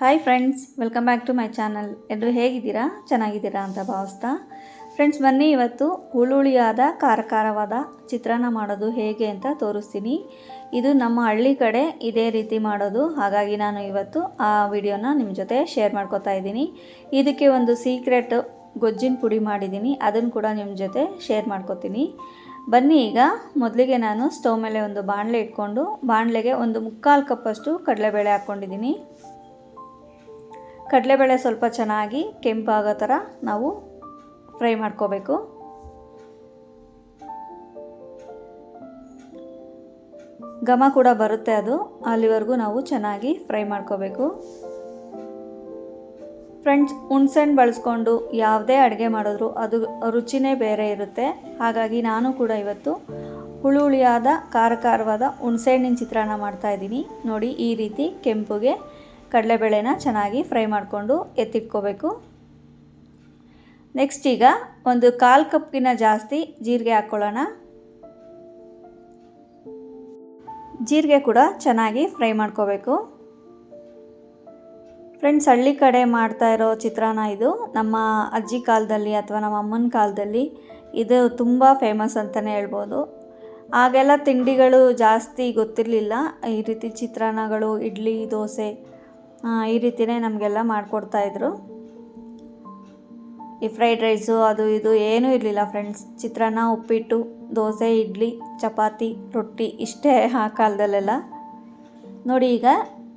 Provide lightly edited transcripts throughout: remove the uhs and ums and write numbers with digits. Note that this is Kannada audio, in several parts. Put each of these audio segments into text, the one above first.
Hi friends, welcome back to my channel. ಎಲ್ಲರೂ ಹೇಗಿದ್ದೀರಾ? ಚೆನ್ನಾಗಿದ್ದೀರಾ ಅಂತ ಭಾವಿಸ್ತಾ ಫ್ರೆಂಡ್ಸ್, ಬನ್ನಿ ಇವತ್ತು ಹುಳುಳಿಯಾದ ಖಾರವಾದ ಚಿತ್ರಾನ್ನ ಮಾಡೋದು ಹೇಗೆ ಅಂತ ತೋರಿಸ್ತೀನಿ. ಇದು ನಮ್ಮ ಹಳ್ಳಿ ಕಡೆ ಇದೇ ರೀತಿ ಮಾಡೋದು, ಹಾಗಾಗಿ ನಾನು ಇವತ್ತು ಆ ವಿಡಿಯೋನ ನಿಮ್ಮ ಜೊತೆ ಶೇರ್ ಮಾಡ್ಕೋತಾ ಇದ್ದೀನಿ. ಇದಕ್ಕೆ ಒಂದು ಸೀಕ್ರೆಟ್ ಗೊಜ್ಜಿನ ಪುಡಿ ಮಾಡಿದ್ದೀನಿ, ಅದನ್ನು ಕೂಡ ನಿಮ್ಮ ಜೊತೆ ಶೇರ್ ಮಾಡ್ಕೋತೀನಿ. ಬನ್ನಿ, ಈಗ ಮೊದಲಿಗೆ ನಾನು ಸ್ಟವ್ ಮೇಲೆ ಒಂದು ಬಾಣಲೆ ಇಟ್ಕೊಂಡು ಬಾಣಲೆಗೆ ಒಂದು 3/4 ಕಪ್ಪಷ್ಟು ಕಡಲೆಬೇಳೆ ಹಾಕ್ಕೊಂಡಿದ್ದೀನಿ. ಕಡಲೆಬೇಳೆ ಸ್ವಲ್ಪ ಚೆನ್ನಾಗಿ ಕೆಂಪಾಗೋ ಥರ ನಾವು ಫ್ರೈ ಮಾಡ್ಕೋಬೇಕು. ಘಮ ಕೂಡ ಬರುತ್ತೆ, ಅದು ಅಲ್ಲಿವರೆಗೂ ನಾವು ಚೆನ್ನಾಗಿ ಫ್ರೈ ಮಾಡ್ಕೋಬೇಕು. ಫ್ರೆಂಡ್ಸ್, ಹುಣಸೆಹಣ್ಣು ಬಳಸ್ಕೊಂಡು ಯಾವುದೇ ಅಡುಗೆ ಮಾಡಿದ್ರು ಅದು ರುಚಿನೇ ಬೇರೆ ಇರುತ್ತೆ. ಹಾಗಾಗಿ ನಾನು ಕೂಡ ಇವತ್ತು ಹುಳಿಯಾದ ಖಾರವಾದ ಹುಣಸೆಹಣ್ಣಿನ ಚಿತ್ರಾನ್ನ ಮಾಡ್ತಾಯಿದ್ದೀನಿ. ನೋಡಿ, ಈ ರೀತಿ ಕೆಂಪುಗೆ ಕಡಲೆಬೇಳೆನ ಚೆನ್ನಾಗಿ ಫ್ರೈ ಮಾಡಿಕೊಂಡು ಎತ್ತಿಟ್ಕೋಬೇಕು. ನೆಕ್ಸ್ಟ್ ಈಗ ಒಂದು 1/4 ಕಪ್ಗಿನ್ನ ಜಾಸ್ತಿ ಜೀರಿಗೆ ಹಾಕ್ಕೊಳ್ಳೋಣ. ಜೀರಿಗೆ ಕೂಡ ಚೆನ್ನಾಗಿ ಫ್ರೈ ಮಾಡ್ಕೋಬೇಕು. ಫ್ರೆಂಡ್ಸ್, ಹಳ್ಳಿ ಕಡೆ ಮಾಡ್ತಾ ಇರೋ ಚಿತ್ರಾನ್ನ ಇದು. ನಮ್ಮ ಅಜ್ಜಿ ಕಾಲದಲ್ಲಿ ಅಥವಾ ನಮ್ಮ ಅಮ್ಮನ ಕಾಲದಲ್ಲಿ ಇದು ತುಂಬ ಫೇಮಸ್ ಅಂತಲೇ ಹೇಳ್ಬೋದು. ಆಗೆಲ್ಲ ತಿಂಡಿಗಳು ಜಾಸ್ತಿ ಗೊತ್ತಿರಲಿಲ್ಲ. ಈ ರೀತಿ ಚಿತ್ರಾನ್ನಗಳು, ಇಡ್ಲಿ, ದೋಸೆ ಈ ರೀತಿಯೇ ನಮಗೆಲ್ಲ ಮಾಡಿಕೊಡ್ತಾಯಿದ್ರು. ಈ ಫ್ರೈಡ್ ರೈಸು ಅದು ಇದು ಏನೂ ಇರಲಿಲ್ಲ ಫ್ರೆಂಡ್ಸ್. ಚಿತ್ರಾನ್ನ, ಉಪ್ಪಿಟ್ಟು, ದೋಸೆ, ಇಡ್ಲಿ, ಚಪಾತಿ, ರೊಟ್ಟಿ ಇಷ್ಟೇ ಆ ಕಾಲದಲ್ಲೆಲ್ಲ. ನೋಡಿ, ಈಗ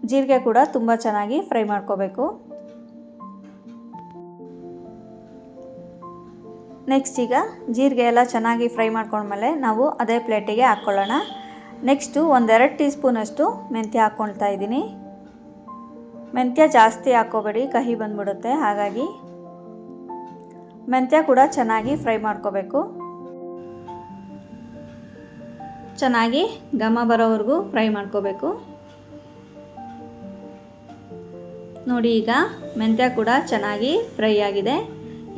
ಜೀರಿಗೆ ಕೂಡ ತುಂಬ ಚೆನ್ನಾಗಿ ಫ್ರೈ ಮಾಡ್ಕೋಬೇಕು. ನೆಕ್ಸ್ಟ್ ಈಗ ಜೀರಿಗೆ ಎಲ್ಲ ಚೆನ್ನಾಗಿ ಫ್ರೈ ಮಾಡ್ಕೊಂಡ್ಮೇಲೆ ನಾವು ಅದೇ ಪ್ಲೇಟಿಗೆ ಹಾಕ್ಕೊಳ್ಳೋಣ. ನೆಕ್ಸ್ಟು 1-2 ಟೀ ಸ್ಪೂನಷ್ಟು ಮೆಂತ್ಯ ಹಾಕ್ಕೊಳ್ತಾ ಇದ್ದೀನಿ. ಮೆಂತ್ಯ ಜಾಸ್ತಿ ಹಾಕ್ಕೋಬೇಡಿ, ಕಹಿ ಬಂದ್ಬಿಡುತ್ತೆ. ಹಾಗಾಗಿ ಮೆಂತ್ಯ ಕೂಡ ಚೆನ್ನಾಗಿ ಫ್ರೈ ಮಾಡ್ಕೋಬೇಕು. ಚೆನ್ನಾಗಿ ಘಮ ಬರೋವರೆಗೂ ಫ್ರೈ ಮಾಡ್ಕೋಬೇಕು. ನೋಡಿ, ಈಗ ಮೆಂತ್ಯ ಕೂಡ ಚೆನ್ನಾಗಿ ಫ್ರೈ ಆಗಿದೆ.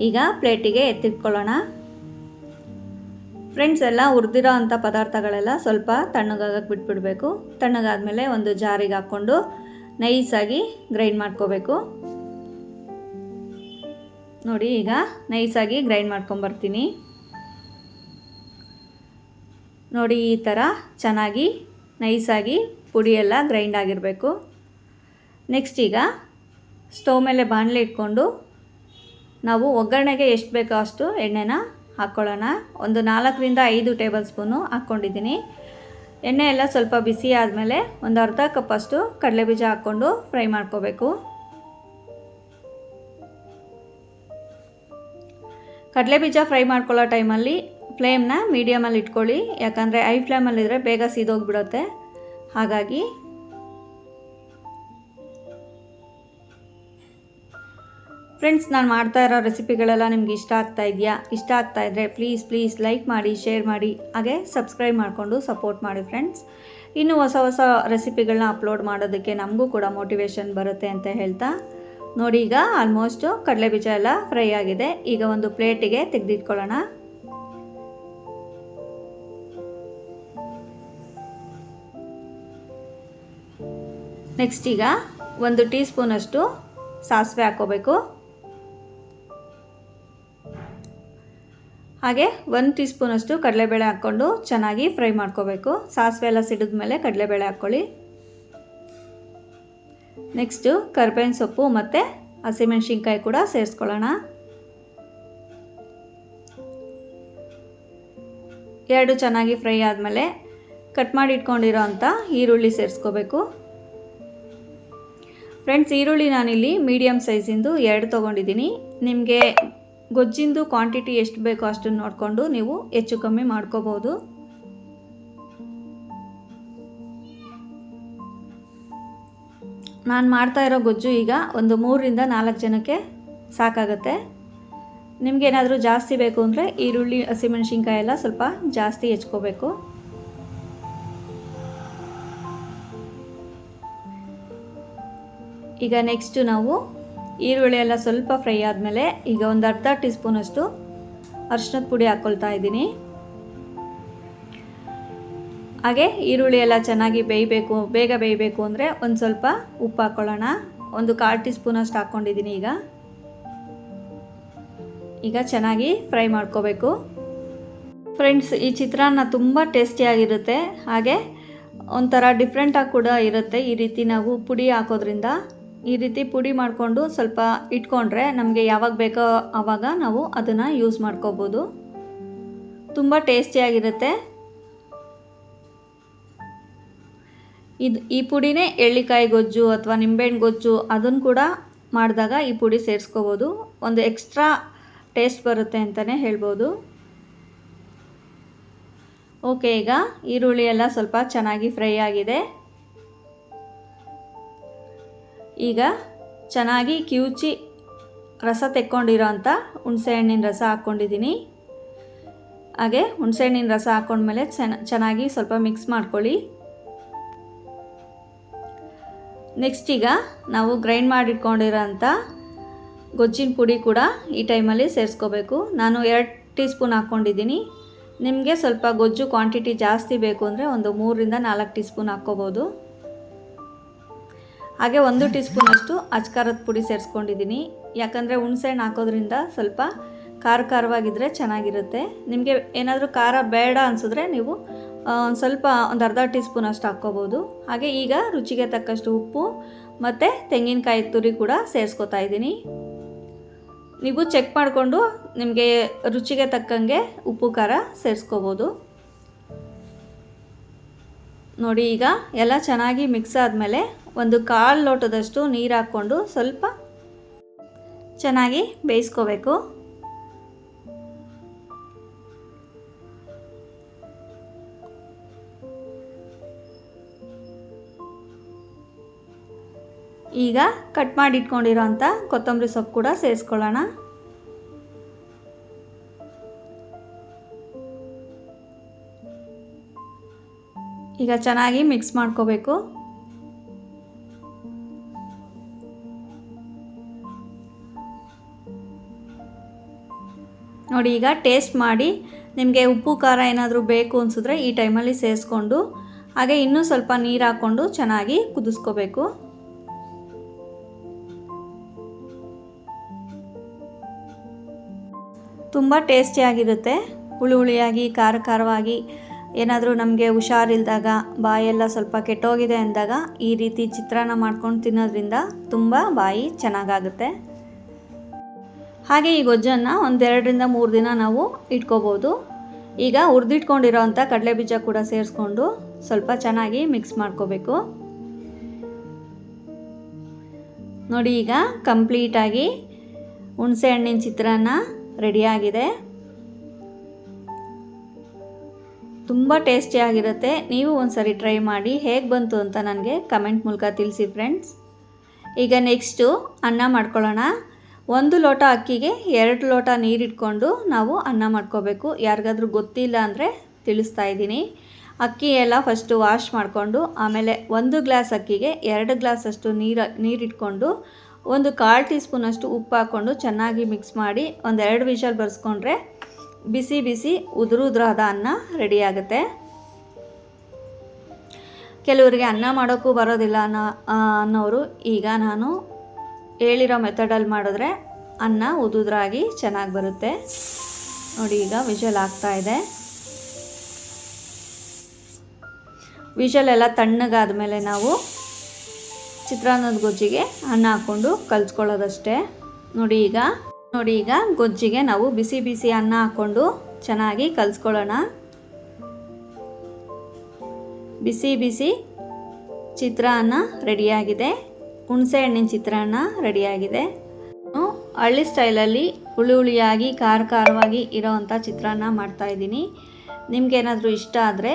ಈಗ ಪ್ಲೇಟಿಗೆ ಎತ್ತಿಟ್ಕೊಳ್ಳೋಣ. ಫ್ರೆಂಡ್ಸ್, ಎಲ್ಲ ಹುರಿದಿರೋ ಅಂಥ ಪದಾರ್ಥಗಳೆಲ್ಲ ಸ್ವಲ್ಪ ತಣ್ಣಗಾಗಕ್ಕೆ ಬಿಟ್ಬಿಡಬೇಕು. ತಣ್ಣಗಾದ್ಮೇಲೆ ಒಂದು ಜಾರಿಗೆ ಹಾಕ್ಕೊಂಡು ನೈಸಾಗಿ ಗ್ರೈಂಡ್ ಮಾಡ್ಕೋಬೇಕು. ನೋಡಿ, ಈಗ ನೈಸಾಗಿ ಗ್ರೈಂಡ್ ಮಾಡ್ಕೊಂಬರ್ತೀನಿ. ನೋಡಿ, ಈ ಥರ ಚೆನ್ನಾಗಿ ನೈಸಾಗಿ ಪುಡಿ ಎಲ್ಲ ಗ್ರೈಂಡ್ ಆಗಿರಬೇಕು. ನೆಕ್ಸ್ಟ್ ಈಗ ಸ್ಟವ್ ಮೇಲೆ ಬಾಣಲೆ ಇಟ್ಕೊಂಡು ನಾವು ಒಗ್ಗರಣೆಗೆ ಎಷ್ಟು ಬೇಕೋ ಅಷ್ಟು ಎಣ್ಣೆನ ಹಾಕ್ಕೊಳ್ಳೋಣ. ಒಂದು 4-5 ಟೇಬಲ್ ಸ್ಪೂನು ಹಾಕ್ಕೊಂಡಿದ್ದೀನಿ. ಎಣ್ಣೆ ಎಲ್ಲ ಸ್ವಲ್ಪ ಬಿಸಿ ಆದಮೇಲೆ ಒಂದು ಅರ್ಧ ಕಪ್ಪಷ್ಟು ಕಡಲೆಬೀಜ ಹಾಕ್ಕೊಂಡು ಫ್ರೈ ಮಾಡ್ಕೋಬೇಕು. ಕಡಲೆಬೀಜ ಫ್ರೈ ಮಾಡ್ಕೊಳ್ಳೋ ಟೈಮಲ್ಲಿ ಫ್ಲೇಮ್ನ ಮೀಡಿಯಮಲ್ಲಿ ಇಟ್ಕೊಳ್ಳಿ, ಯಾಕಂದರೆ ಹೈ ಫ್ಲೇಮಲ್ಲಿದ್ದರೆ ಬೇಗ ಸೀದೋಗ್ಬಿಡುತ್ತೆ. ಹಾಗಾಗಿ ಫ್ರೆಂಡ್ಸ್, ನಾನು ಮಾಡ್ತಾ ಇರೋ ರೆಸಿಪಿಗಳೆಲ್ಲ ನಿಮ್ಗೆ ಇಷ್ಟ ಆಗ್ತಾ ಇದ್ದರೆ ಪ್ಲೀಸ್ ಲೈಕ್ ಮಾಡಿ, ಶೇರ್ ಮಾಡಿ, ಹಾಗೆ ಸಬ್ಸ್ಕ್ರೈಬ್ ಮಾಡಿಕೊಂಡು ಸಪೋರ್ಟ್ ಮಾಡಿ ಫ್ರೆಂಡ್ಸ್. ಇನ್ನು ಹೊಸ ರೆಸಿಪಿಗಳನ್ನ ಅಪ್ಲೋಡ್ ಮಾಡೋದಕ್ಕೆ ನಮಗೂ ಕೂಡ ಮೋಟಿವೇಶನ್ ಬರುತ್ತೆ ಅಂತ ಹೇಳ್ತಾ, ನೋಡಿ, ಈಗ ಆಲ್ಮೋಸ್ಟು ಕಡಲೆಬೀಜ ಎಲ್ಲ ಫ್ರೈ ಆಗಿದೆ. ಈಗ ಒಂದು ಪ್ಲೇಟಿಗೆ ತೆಗೆದಿಟ್ಕೊಳ್ಳೋಣ. ನೆಕ್ಸ್ಟ್ ಈಗ 1 ಟೀ ಸ್ಪೂನಷ್ಟು ಸಾಸಿವೆ ಹಾಕ್ಕೋಬೇಕು. ಹಾಗೆ 1 ಟೀ ಸ್ಪೂನಷ್ಟು ಕಡಲೆಬೇಳೆ ಹಾಕ್ಕೊಂಡು ಚೆನ್ನಾಗಿ ಫ್ರೈ ಮಾಡ್ಕೋಬೇಕು. ಸಾಸಿವೆ ಎಲ್ಲ ಸಿಡಿದ ಮೇಲೆ ಕಡಲೆಬೇಳೆ ಹಾಕ್ಕೊಳ್ಳಿ. ನೆಕ್ಸ್ಟು ಕರಿಬೇವಿನ ಸೊಪ್ಪು ಮತ್ತು ಹಸಿಮೆಣಸಿನ್ಕಾಯಿ ಕೂಡ ಸೇರಿಸ್ಕೊಳ್ಳೋಣ. 2 ಚೆನ್ನಾಗಿ ಫ್ರೈ ಆದಮೇಲೆ ಕಟ್ ಮಾಡಿ ಇಟ್ಕೊಂಡಿರೋ ಅಂಥ ಈರುಳ್ಳಿ ಸೇರಿಸ್ಕೋಬೇಕು. ಫ್ರೆಂಡ್ಸ್, ಈರುಳ್ಳಿ ನಾನಿಲ್ಲಿ ಮೀಡಿಯಮ್ ಸೈಜಿಂದು 2 ತೊಗೊಂಡಿದ್ದೀನಿ. ನಿಮಗೆ ಗೊಜ್ಜಿಂದು ಕ್ವಾಂಟಿಟಿ ಎಷ್ಟು ಬೇಕೋ ಅಷ್ಟನ್ನು ನೋಡಿಕೊಂಡು ನೀವು ಹೆಚ್ಚು ಕಮ್ಮಿ ಮಾಡ್ಕೋಬೋದು. ನಾನು ಮಾಡ್ತಾ ಇರೋ ಗೊಜ್ಜು ಈಗ ಒಂದು 3-4 ಜನಕ್ಕೆ ಸಾಕಾಗುತ್ತೆ. ನಿಮಗೇನಾದರೂ ಜಾಸ್ತಿ ಬೇಕು ಅಂದರೆ ಈರುಳ್ಳಿ, ಹಸಿಮೆಣಸಿನ್ಕಾಯಿ ಎಲ್ಲ ಸ್ವಲ್ಪ ಜಾಸ್ತಿ ಹೆಚ್ಕೋಬೇಕು. ಈಗ ನೆಕ್ಸ್ಟು ನಾವು ಈರುಳ್ಳಿ ಎಲ್ಲ ಸ್ವಲ್ಪ ಫ್ರೈ ಆದಮೇಲೆ ಈಗ ಒಂದು ಅರ್ಧ ಟೀ ಸ್ಪೂನಷ್ಟು ಅರಿಶಿನದ ಪುಡಿ ಹಾಕ್ಕೊಳ್ತಾ ಇದ್ದೀನಿ. ಹಾಗೆ ಈರುಳ್ಳಿ ಎಲ್ಲ ಚೆನ್ನಾಗಿ ಬೇಗ ಬೇಯಬೇಕು ಅಂದರೆ ಒಂದು ಸ್ವಲ್ಪ ಉಪ್ಪು ಹಾಕ್ಕೊಳ್ಳೋಣ. ಒಂದು 1/4 ಟೀ ಸ್ಪೂನಷ್ಟು ಹಾಕ್ಕೊಂಡಿದ್ದೀನಿ. ಈಗ ಚೆನ್ನಾಗಿ ಫ್ರೈ ಮಾಡ್ಕೋಬೇಕು. ಫ್ರೆಂಡ್ಸ್, ಈ ಚಿತ್ರಾನ್ನ ತುಂಬ ಟೇಸ್ಟಿಯಾಗಿರುತ್ತೆ, ಹಾಗೆ ಒಂಥರ ಡಿಫ್ರೆಂಟಾಗಿ ಕೂಡ ಇರುತ್ತೆ. ಈ ರೀತಿ ನಾವು ಪುಡಿ ಹಾಕೋದ್ರಿಂದ ಈ ರೀತಿ ಪುಡಿ ಮಾಡಿಕೊಂಡು ಸ್ವಲ್ಪ ಇಟ್ಕೊಂಡ್ರೆ ನಮಗೆ ಯಾವಾಗ ಬೇಕೋ ಆವಾಗ ನಾವು ಅದನ್ನು ಯೂಸ್ ಮಾಡ್ಕೋಬೋದು. ತುಂಬ ಟೇಸ್ಟಿಯಾಗಿರುತ್ತೆ. ಈ ಪುಡಿನೇ ಎಳ್ಳಿಕಾಯಿ ಗೊಜ್ಜು ಅಥವಾ ನಿಂಬೆಹಣ್ಣು ಗೊಜ್ಜು ಅದನ್ನು ಕೂಡ ಮಾಡಿದಾಗ ಈ ಪುಡಿ ಸೇರಿಸ್ಕೋಬೋದು. ಒಂದು ಎಕ್ಸ್ಟ್ರಾ ಟೇಸ್ಟ್ ಬರುತ್ತೆ ಅಂತಲೇ ಹೇಳ್ಬೋದು. ಓಕೆ, ಈಗ ಈರುಳ್ಳಿ ಎಲ್ಲ ಸ್ವಲ್ಪ ಚೆನ್ನಾಗಿ ಫ್ರೈ ಆಗಿದೆ. ಈಗ ಚೆನ್ನಾಗಿ ಕಿವುಚಿ ರಸ ತೆಕ್ಕೊಂಡಿರೋ ಅಂಥ ಹುಣಸೆಹಣ್ಣಿನ ರಸ ಹಾಕ್ಕೊಂಡಿದ್ದೀನಿ. ಹಾಗೆ ಹುಣಸೆಹಣ್ಣಿನ ರಸ ಹಾಕ್ಕೊಂಡ್ಮೇಲೆ ಚೆನ್ನಾಗಿ ಸ್ವಲ್ಪ ಮಿಕ್ಸ್ ಮಾಡ್ಕೊಳ್ಳಿ. ನೆಕ್ಸ್ಟ್ ಈಗ ನಾವು ಗ್ರೈಂಡ್ ಮಾಡಿಟ್ಕೊಂಡಿರೋ ಅಂಥ ಗೊಜ್ಜಿನ ಪುಡಿ ಕೂಡ ಈ ಟೈಮಲ್ಲಿ ಸೇರಿಸ್ಕೋಬೇಕು. ನಾನು 2 ಟೀ ಸ್ಪೂನ್ ಹಾಕ್ಕೊಂಡಿದ್ದೀನಿ. ನಿಮಗೆ ಸ್ವಲ್ಪ ಗೊಜ್ಜು ಕ್ವಾಂಟಿಟಿ ಜಾಸ್ತಿ ಬೇಕು ಅಂದರೆ ಒಂದು 3ರಿಂದ 4 ಟೀ ಸ್ಪೂನ್ ಹಾಕ್ಕೋಬೋದು. ಹಾಗೆ 1 ಟೀ ಸ್ಪೂನಷ್ಟು ಅಚ್ಕಾರದ ಪುಡಿ ಸೇರಿಸ್ಕೊಂಡಿದ್ದೀನಿ. ಯಾಕಂದರೆ ಹುಣಸೆಹಣ್ಣು ಹಾಕೋದ್ರಿಂದ ಸ್ವಲ್ಪ ಖಾರವಾಗಿದ್ದರೆ ಚೆನ್ನಾಗಿರುತ್ತೆ. ನಿಮಗೆ ಏನಾದರೂ ಖಾರ ಬೇಡ ಅನಿಸಿದ್ರೆ ನೀವು ಸ್ವಲ್ಪ ಒಂದು ಅರ್ಧ ಟೀ ಸ್ಪೂನಷ್ಟು ಹಾಕ್ಕೋಬೋದು. ಹಾಗೆ ಈಗ ರುಚಿಗೆ ತಕ್ಕಷ್ಟು ಉಪ್ಪು ಮತ್ತು ತೆಂಗಿನಕಾಯಿ ತುರಿ ಕೂಡ ಸೇರಿಸ್ಕೊತಾ ಇದ್ದೀನಿ. ನೀವು ಚೆಕ್ ಮಾಡಿಕೊಂಡು ನಿಮಗೆ ರುಚಿಗೆ ತಕ್ಕಂಗೆ ಉಪ್ಪು ಖಾರ ಸೇರಿಸ್ಕೋಬೋದು. ನೋಡಿ, ಈಗ ಎಲ್ಲ ಚೆನ್ನಾಗಿ ಮಿಕ್ಸ್ ಆದಮೇಲೆ ಒಂದು 1/4 ಲೋಟದಷ್ಟು ನೀರು ಹಾಕ್ಕೊಂಡು ಸ್ವಲ್ಪ ಚೆನ್ನಾಗಿ ಬೇಯಿಸ್ಕೋಬೇಕು. ಈಗ ಕಟ್ ಮಾಡಿ ಇಟ್ಕೊಂಡಿರೋ ಅಂಥ ಕೊತ್ತಂಬರಿ ಸೊಪ್ಪು ಕೂಡ ಸೇರಿಸ್ಕೊಳ್ಳೋಣ. ಈಗ ಚೆನ್ನಾಗಿ ಮಿಕ್ಸ್ ಮಾಡ್ಕೋಬೇಕು. ನೋಡಿ, ಈಗ ಟೇಸ್ಟ್ ಮಾಡಿ ನಿಮಗೆ ಉಪ್ಪು ಖಾರ ಏನಾದರೂ ಬೇಕು ಅನಿಸಿದ್ರೆ ಈ ಟೈಮಲ್ಲಿ ಸೇರಿಸ್ಕೊಂಡು ಹಾಗೆ ಇನ್ನೂ ಸ್ವಲ್ಪ ನೀರು ಹಾಕ್ಕೊಂಡು ಚೆನ್ನಾಗಿ ಕುದಿಸ್ಕೋಬೇಕು. ತುಂಬ ಟೇಸ್ಟಿಯಾಗಿರುತ್ತೆ. ಹುಳಿಯಾಗಿ ಖಾರವಾಗಿ ಏನಾದರೂ ನಮಗೆ ಹುಷಾರಿಲ್ದಾಗ ಬಾಯೆಲ್ಲ ಸ್ವಲ್ಪ ಕೆಟ್ಟೋಗಿದೆ ಅಂದಾಗ ಈ ರೀತಿ ಚಿತ್ರಾನ್ನ ಮಾಡ್ಕೊಂಡು ತಿನ್ನೋದ್ರಿಂದ ತುಂಬ ಬಾಯಿ ಚೆನ್ನಾಗಾಗುತ್ತೆ. ಹಾಗೆ ಈ ಗೊಜ್ಜನ್ನು 1-2ರಿಂದ 3 ದಿನ ನಾವು ಇಟ್ಕೋಬೋದು. ಈಗ ಹುರಿದಿಟ್ಕೊಂಡಿರೋ ಅಂಥ ಕಡಲೆಬೀಜ ಕೂಡ ಸೇರಿಸ್ಕೊಂಡು ಸ್ವಲ್ಪ ಚೆನ್ನಾಗಿ ಮಿಕ್ಸ್ ಮಾಡ್ಕೋಬೇಕು. ನೋಡಿ, ಈಗ ಕಂಪ್ಲೀಟಾಗಿ ಹುಣಸೆಹಣ್ಣಿನ ಚಿತ್ರಾನ್ನ ರೆಡಿಯಾಗಿದೆ. ತುಂಬ ಟೇಸ್ಟಿಯಾಗಿರುತ್ತೆ. ನೀವು ಒಂದ್ಸರಿ ಟ್ರೈ ಮಾಡಿ ಹೇಗೆ ಬಂತು ಅಂತ ನನಗೆ ಕಮೆಂಟ್ ಮೂಲಕ ತಿಳಿಸಿ ಫ್ರೆಂಡ್ಸ್. ಈಗ ನೆಕ್ಸ್ಟು ಅನ್ನ ಮಾಡ್ಕೊಳ್ಳೋಣ. 1 ಲೋಟ ಅಕ್ಕಿಗೆ 2 ಲೋಟ ನೀರಿಟ್ಕೊಂಡು ನಾವು ಅನ್ನ ಮಾಡ್ಕೋಬೇಕು. ಯಾರಿಗಾದ್ರೂ ಗೊತ್ತಿಲ್ಲ ಅಂದರೆ ತಿಳಿಸ್ತಾ ಇದ್ದೀನಿ. ಅಕ್ಕಿ ಎಲ್ಲ ಫಸ್ಟು ವಾಶ್ ಮಾಡಿಕೊಂಡು ಆಮೇಲೆ 1 ಗ್ಲಾಸ್ ಅಕ್ಕಿಗೆ 2 ಗ್ಲಾಸಷ್ಟು ನೀರಿಟ್ಕೊಂಡು ಒಂದು 1/4 ಟೀ ಸ್ಪೂನಷ್ಟು ಉಪ್ಪು ಹಾಕ್ಕೊಂಡು ಚೆನ್ನಾಗಿ ಮಿಕ್ಸ್ ಮಾಡಿ 1-2 ವಿಷಲ್ ಬರ್ಸ್ಕೊಂಡ್ರೆ ಬಿಸಿ ಉದುರಾದ ಅನ್ನ ರೆಡಿಯಾಗುತ್ತೆ. ಕೆಲವರಿಗೆ ಅನ್ನ ಮಾಡೋಕ್ಕೂ ಬರೋದಿಲ್ಲ ಅನ್ನೋರು ಈಗ ನಾನು ಹೇಳಿರೋ ಮೆಥಡಲ್ಲಿ ಮಾಡಿದ್ರೆ ಅನ್ನ ಉದುರಾಗಿ ಚೆನ್ನಾಗಿ ಬರುತ್ತೆ. ನೋಡಿ, ಈಗ ವಿಷಲ್ ಆಗ್ತಾ ಇದೆ. ವಿಷಲ್ ಎಲ್ಲ ತಣ್ಣಗಾದ ಮೇಲೆ ನಾವು ಚಿತ್ರಾನ್ನದ ಗೊಜ್ಜಿಗೆ ಅನ್ನ ಹಾಕ್ಕೊಂಡು ಕಲಿಸ್ಕೊಳ್ಳೋದಷ್ಟೇ. ನೋಡಿ ಈಗ ಗೊಜ್ಜಿಗೆ ನಾವು ಬಿಸಿ ಅನ್ನ ಹಾಕ್ಕೊಂಡು ಚೆನ್ನಾಗಿ ಕಲಿಸ್ಕೊಳ್ಳೋಣ. ಬಿಸಿ ಚಿತ್ರಾನ್ನ ರೆಡಿಯಾಗಿದೆ. ಹುಣಸೆಹಣ್ಣಿನ ಚಿತ್ರಾನ್ನ ರೆಡಿಯಾಗಿದೆ. ಹಳ್ಳಿ ಸ್ಟೈಲಲ್ಲಿ ಹುಳಿಯಾಗಿ ಖಾರವಾಗಿ ಇರೋವಂಥ ಚಿತ್ರಾನ್ನ ಮಾಡ್ತಾಯಿದ್ದೀನಿ. ನಿಮಗೇನಾದರೂ ಇಷ್ಟ ಆದರೆ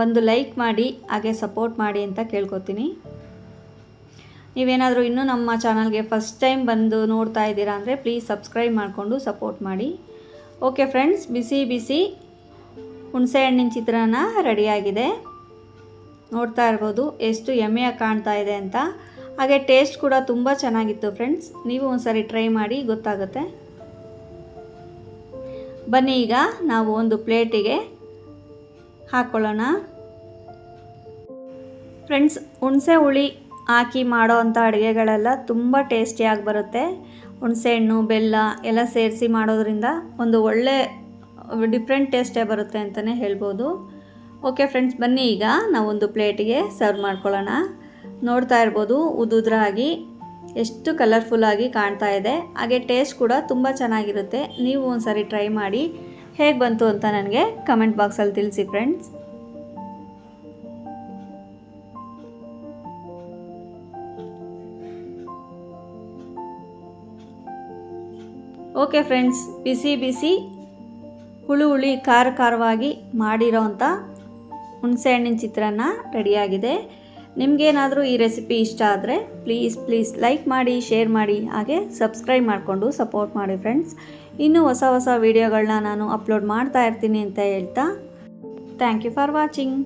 ಒಂದು ಲೈಕ್ ಮಾಡಿ ಹಾಗೆ ಸಪೋರ್ಟ್ ಮಾಡಿ ಅಂತ ಕೇಳ್ಕೊತೀನಿ. ನೀವೇನಾದರೂ ಇನ್ನೂ ನಮ್ಮ ಚಾನಲ್ಗೆ ಫಸ್ಟ್ ಟೈಮ್ ಬಂದು ನೋಡ್ತಾ ಇದ್ದೀರಾ ಅಂದರೆ ಪ್ಲೀಸ್ ಸಬ್ಸ್ಕ್ರೈಬ್ ಮಾಡಿಕೊಂಡು ಸಪೋರ್ಟ್ ಮಾಡಿ. ಓಕೆ ಫ್ರೆಂಡ್ಸ್, ಬಿಸಿ ಹುಣಸೆಹಣ್ಣಿನ ಚಿತ್ರಾನ್ನ ರೆಡಿಯಾಗಿದೆ. ನೋಡ್ತಾ ಇರ್ಬೋದು ಎಷ್ಟು ಯಮ್ಮಿಯಾಗಿ ಕಾಣ್ತಾ ಇದೆ ಅಂತ. ಹಾಗೆ ಟೇಸ್ಟ್ ಕೂಡ ತುಂಬ ಚೆನ್ನಾಗಿತ್ತು ಫ್ರೆಂಡ್ಸ್. ನೀವು ಒಂದ್ಸರಿ ಟ್ರೈ ಮಾಡಿ ಗೊತ್ತಾಗುತ್ತೆ. ಬನ್ನಿ ಈಗ ನಾವು ಒಂದು ಪ್ಲೇಟಿಗೆ ಹಾಕ್ಕೊಳ್ಳೋಣ. ಫ್ರೆಂಡ್ಸ್, ಹುಣಸೆ ಹುಳಿ ಹಾಕಿ ಮಾಡೋ ಅಂಥ ಅಡುಗೆಗಳೆಲ್ಲ ತುಂಬ ಟೇಸ್ಟಿಯಾಗಿ ಬರುತ್ತೆ. ಹುಣಸೆಹಣ್ಣು ಬೆಲ್ಲ ಎಲ್ಲ ಸೇರಿಸಿ ಮಾಡೋದ್ರಿಂದ ಒಂದು ಒಳ್ಳೆ ಡಿಫ್ರೆಂಟ್ ಟೇಸ್ಟೇ ಬರುತ್ತೆ ಅಂತಲೇ ಹೇಳ್ಬೋದು. ಓಕೆ ಫ್ರೆಂಡ್ಸ್, ಬನ್ನಿ ಈಗ ನಾವೊಂದು ಪ್ಲೇಟಿಗೆ ಸರ್ವ್ ಮಾಡ್ಕೊಳ್ಳೋಣ. ನೋಡ್ತಾ ಇರ್ಬೋದು ಉದುದ್ರಾಗಿ ಎಷ್ಟು ಕಲರ್ಫುಲ್ಲಾಗಿ ಕಾಣ್ತಾ ಇದೆ. ಹಾಗೆ ಟೇಸ್ಟ್ ಕೂಡ ತುಂಬ ಚೆನ್ನಾಗಿರುತ್ತೆ. ನೀವು ಒಂದ್ಸರಿ ಟ್ರೈ ಮಾಡಿ ಹೇಗೆ ಬಂತು ಅಂತ ನನಗೆ ಕಮೆಂಟ್ ಬಾಕ್ಸಲ್ಲಿ ತಿಳಿಸಿ ಫ್ರೆಂಡ್ಸ್. ಓಕೆ ಫ್ರೆಂಡ್ಸ್, ಬಿಸಿ ಬಿಸಿ ಹುಳಿ ಖಾರವಾಗಿ ಮಾಡಿರೋವಂಥ ಹುಣಸೆಹಣ್ಣಿನ ಚಿತ್ರಾನ್ನ ರೆಡಿಯಾಗಿದೆ. ನಿಮಗೇನಾದರೂ ಈ ರೆಸಿಪಿ ಇಷ್ಟ ಆದರೆ ಪ್ಲೀಸ್ ಲೈಕ್ ಮಾಡಿ, ಶೇರ್ ಮಾಡಿ, ಹಾಗೆ ಸಬ್ಸ್ಕ್ರೈಬ್ ಮಾಡಿಕೊಂಡು ಸಪೋರ್ಟ್ ಮಾಡಿ ಫ್ರೆಂಡ್ಸ್. ಇನ್ನೂ ಹೊಸ ವೀಡಿಯೋಗಳನ್ನ ನಾನು ಅಪ್ಲೋಡ್ ಮಾಡ್ತಾ ಇರ್ತೀನಿ ಅಂತ ಹೇಳ್ತಾ ಥ್ಯಾಂಕ್ ಯು ಫಾರ್ ವಾಚಿಂಗ್.